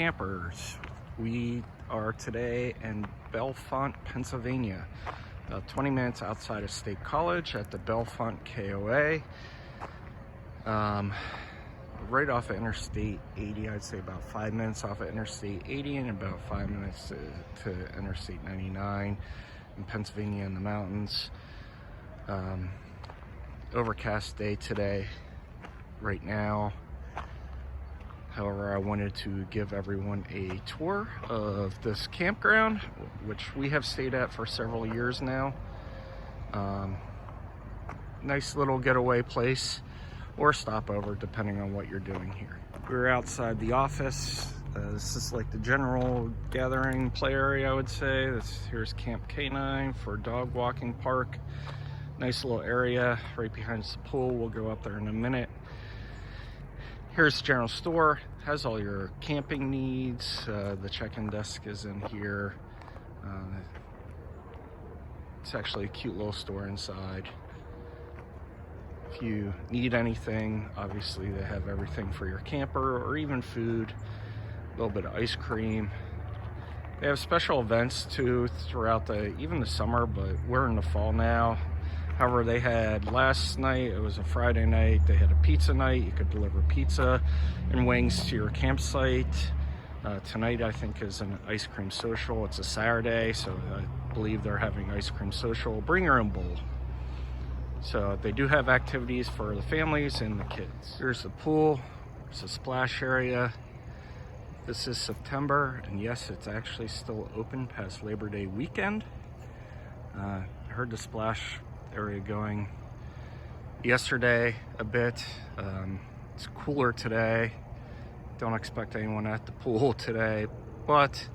campers. We are today in Bellefonte, Pennsylvania, about 20 minutes outside of State College at the Bellefonte KOA. Right off of Interstate 80, I'd say about 5 minutes off of Interstate 80 and about 5 minutes to Interstate 99 in Pennsylvania in the mountains. Overcast day today, right now. However, I wanted to give everyone a tour of this campground, which we have stayed at for several years now. Nice little getaway place or stopover, depending on what you're doing here. We're outside the office. This is like the general gathering play area, I would say. Here's Camp K9 for dog walking park. Nice little area right behind the pool. We'll go up there in a minute. Here's the general store. Has all your camping needs. The check-in desk is in here. It's actually a cute little store inside. If you need anything, obviously they have everything for your camper or even food. A little bit of ice cream. They have special events too throughout even the summer, but we're in the fall now. However, they had last night, it was a Friday night, they had a pizza night. You could deliver pizza and wings to your campsite. Tonight, I think, is an ice cream social. It's a Saturday, so I believe they're having ice cream social. Bring your own bowl. So they do have activities for the families and the kids. Here's the pool. There's a splash area. This is September, and yes, it's actually still open past Labor Day weekend. I heard the splash area going yesterday a bit. It's cooler today. Don't expect anyone at the pool today, but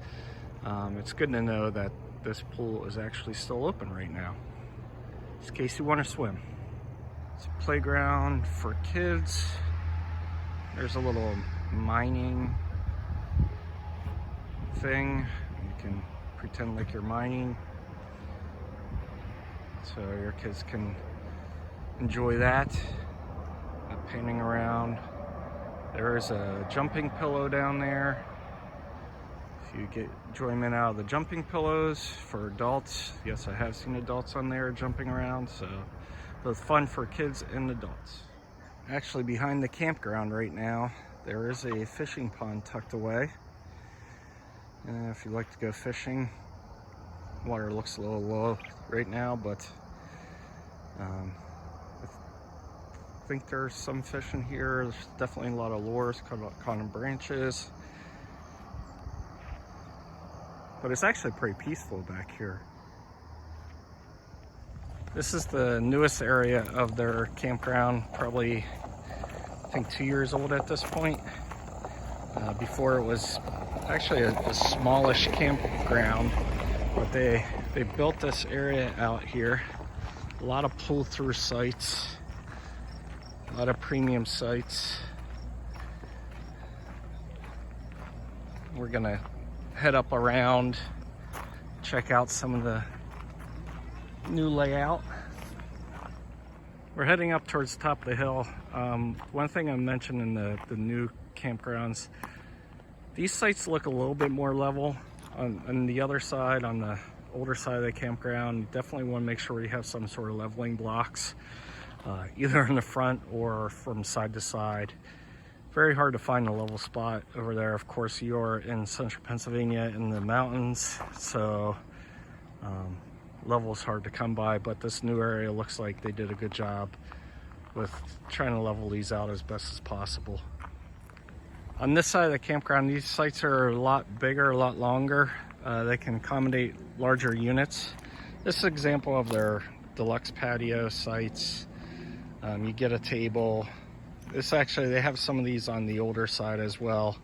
it's good to know that this pool is actually still open right now, just in case you want to swim. It's a playground for kids. There's a little mining thing. You can pretend like you're mining, so your kids can enjoy that. Painting around. There is a jumping pillow down there. If you get enjoyment out of the jumping pillows for adults, yes, I have seen adults on there jumping around, so both fun for kids and adults. Actually, behind the campground right now, there is a fishing pond tucked away. If you like to go fishing, water looks a little low right now, but I think there's some fish in here. There's definitely a lot of lures caught on branches, but it's actually pretty peaceful back here. This is the newest area of their campground, probably I think 2 years old at this point. Before it was actually a smallish campground, but they built this area out here. A lot of pull-through sites, a lot of premium sites. We're gonna head up around, check out some of the new layout. We're heading up towards the top of the hill. One thing I mentioned in the new campgrounds, these sites look a little bit more level. On the other side, on the older side of the campground, definitely want to make sure you have some sort of leveling blocks, either in the front or from side to side. Very hard to find a level spot over there. Of course, you're in central Pennsylvania in the mountains, so level is hard to come by, but this new area looks like they did a good job with trying to level these out as best as possible. On this side of the campground, these sites are a lot bigger, a lot longer. They can accommodate larger units. This is an example of their deluxe patio sites. You get a table. They have some of these on the older side as well.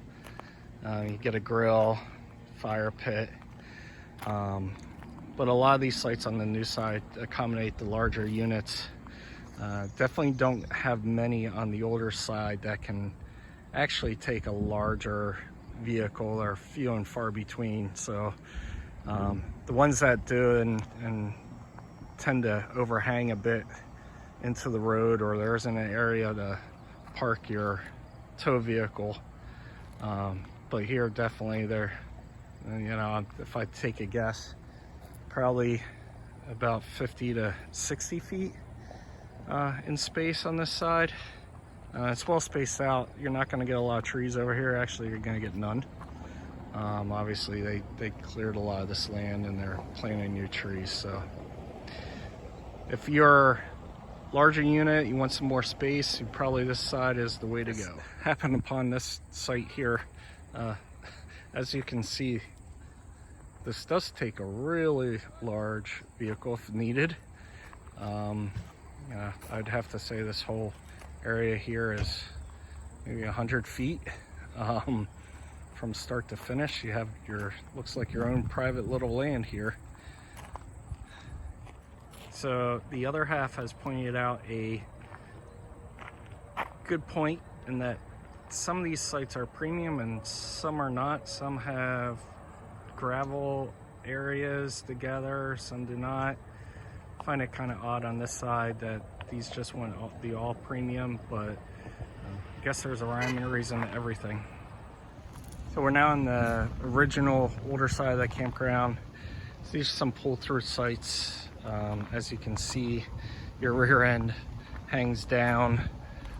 You get a grill, fire pit. But a lot of these sites on the new side accommodate the larger units. Definitely don't have many on the older side that can actually take a larger vehicle. Are few and far between. So the ones that do and tend to overhang a bit into the road, or there isn't an area to park your tow vehicle, but here definitely they're, you know, if I take a guess, probably about 50 to 60 feet in space on this side. It's well spaced out. You're not going to get a lot of trees over here. Actually, you're going to get none. Obviously, they cleared a lot of this land and they're planting new trees. So if you're larger unit, you want some more space, probably this side is the way to go. Happened upon this site here. As you can see, this does take a really large vehicle if needed. Yeah, I'd have to say this whole area here is maybe 100 feet from start to finish. You have your, looks like your own private little land here. So the other half has pointed out a good point in that some of these sites are premium and some are not. Some have gravel areas together, some do not. I find it kind of odd on this side that these just won't be all premium, but I guess there's a rhyme and a reason to everything. So we're now on the original older side of the campground. So these are some pull-through sites. As you can see, your rear end hangs down,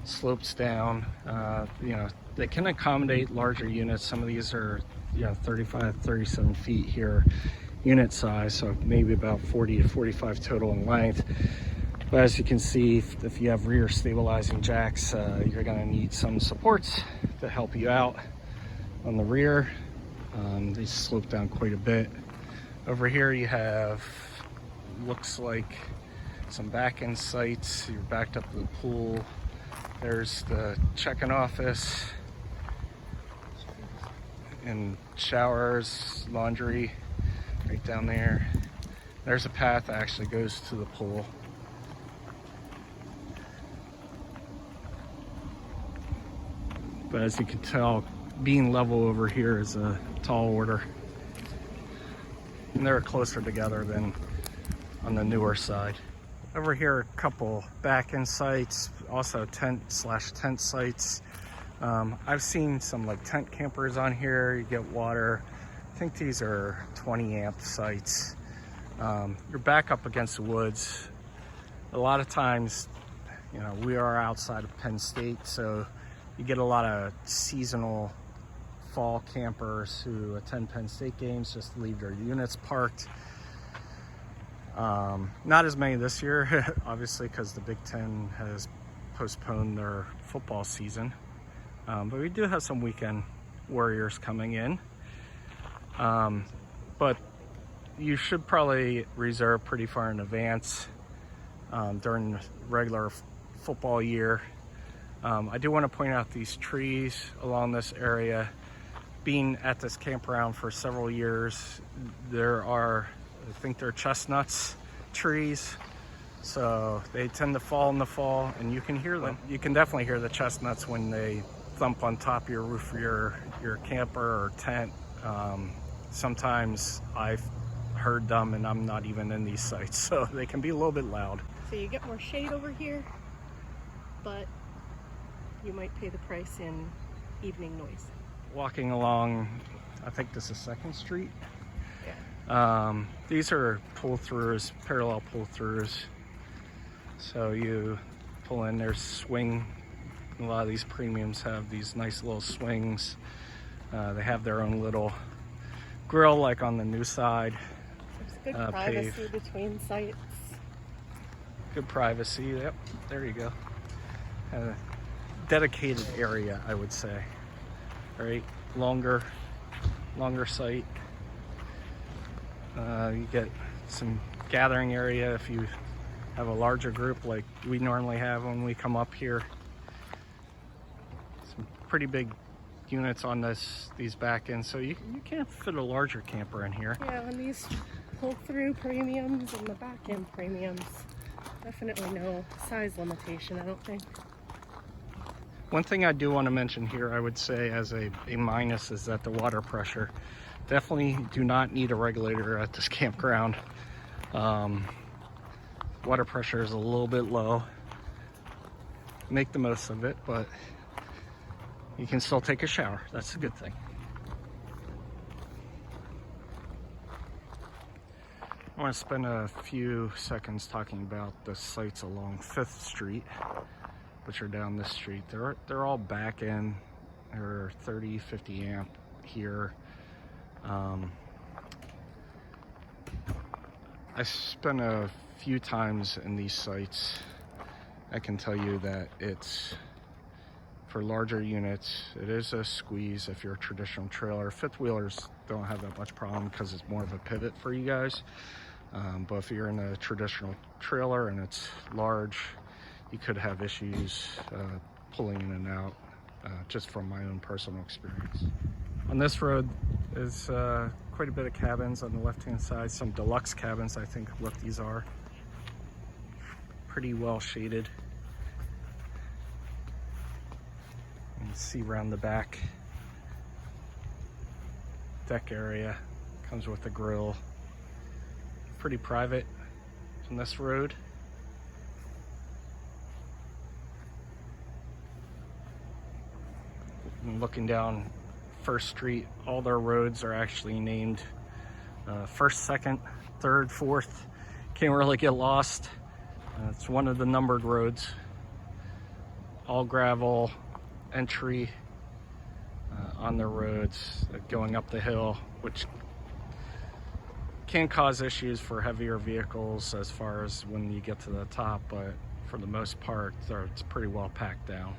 slopes down. You know, they can accommodate larger units. Some of these are, you know, 35, 37 feet here unit size, so maybe about 40 to 45 total in length. But as you can see, if you have rear stabilizing jacks, you're going to need some supports to help you out on the rear. They slope down quite a bit. Over here you have, looks like some back-end sites. You're backed up to the pool. There's the check-in office and showers, laundry right down there. There's a path that actually goes to the pool. But as you can tell, being level over here is a tall order. And they're closer together than on the newer side. Over here, a couple back-end sites, also tent sites. I've seen some like tent campers on here. You get water. I think these are 20 amp sites. You're back up against the woods. A lot of times, you know, we are outside of Penn State, so you get a lot of seasonal fall campers who attend Penn State games, just leave their units parked. Not as many this year, obviously, because the Big Ten has postponed their football season. But we do have some weekend warriors coming in. But you should probably reserve pretty far in advance during the regular football year. I do want to point out these trees along this area. Being at this campground for several years, there are, I think they're chestnuts trees, so they tend to fall in the fall, and you can hear them. You can definitely hear the chestnuts when they thump on top of your roof of your camper or tent. Sometimes I've heard them and I'm not even in these sites, so they can be a little bit loud. So you get more shade over here, but you might pay the price in evening noise. Walking along, I think this is 2nd Street. Yeah. These are pull-throughs, parallel pull-throughs. So you pull in, there's swing. A lot of these premiums have these nice little swings. They have their own little grill like on the new side. There's good privacy between sites. Good privacy, yep, there you go. Dedicated area, I would say. All right, longer site. You get some gathering area if you have a larger group like we normally have when we come up here. Some pretty big units on these back ends, so you can't fit a larger camper in here. Yeah, and these pull-through premiums and the back end premiums, definitely no size limitation, I don't think. One thing I do want to mention here, I would say as a minus, is that the water pressure. Definitely do not need a regulator at this campground. Water pressure is a little bit low. Make the most of it, but you can still take a shower. That's a good thing. I want to spend a few seconds talking about the sites along 5th Street, which are down this street. They're all back in. They're 30, 50 amp here. I spent a few times in these sites. I can tell you that it's, for larger units, it is a squeeze if you're a traditional trailer. Fifth wheelers don't have that much problem because it's more of a pivot for you guys. But if you're in a traditional trailer and it's large, you could have issues pulling in and out, just from my own personal experience. On this road is quite a bit of cabins on the left-hand side, some deluxe cabins, I think what these are. Pretty well shaded. You can see around the back deck area, comes with a grill. Pretty private on this road. And looking down 1st Street, all their roads are actually named 1st, 2nd, 3rd, 4th. Can't really get lost. It's one of the numbered roads. All gravel entry on their roads going up the hill, which can cause issues for heavier vehicles as far as when you get to the top, but for the most part, it's pretty well packed down.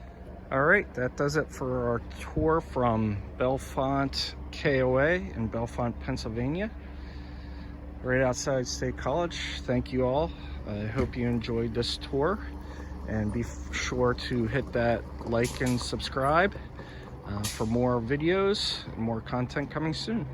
All right, that does it for our tour from Bellefonte KOA in Bellefonte, Pennsylvania, right outside State College. Thank you all. I hope you enjoyed this tour, and be sure to hit that like and subscribe for more videos and more content coming soon.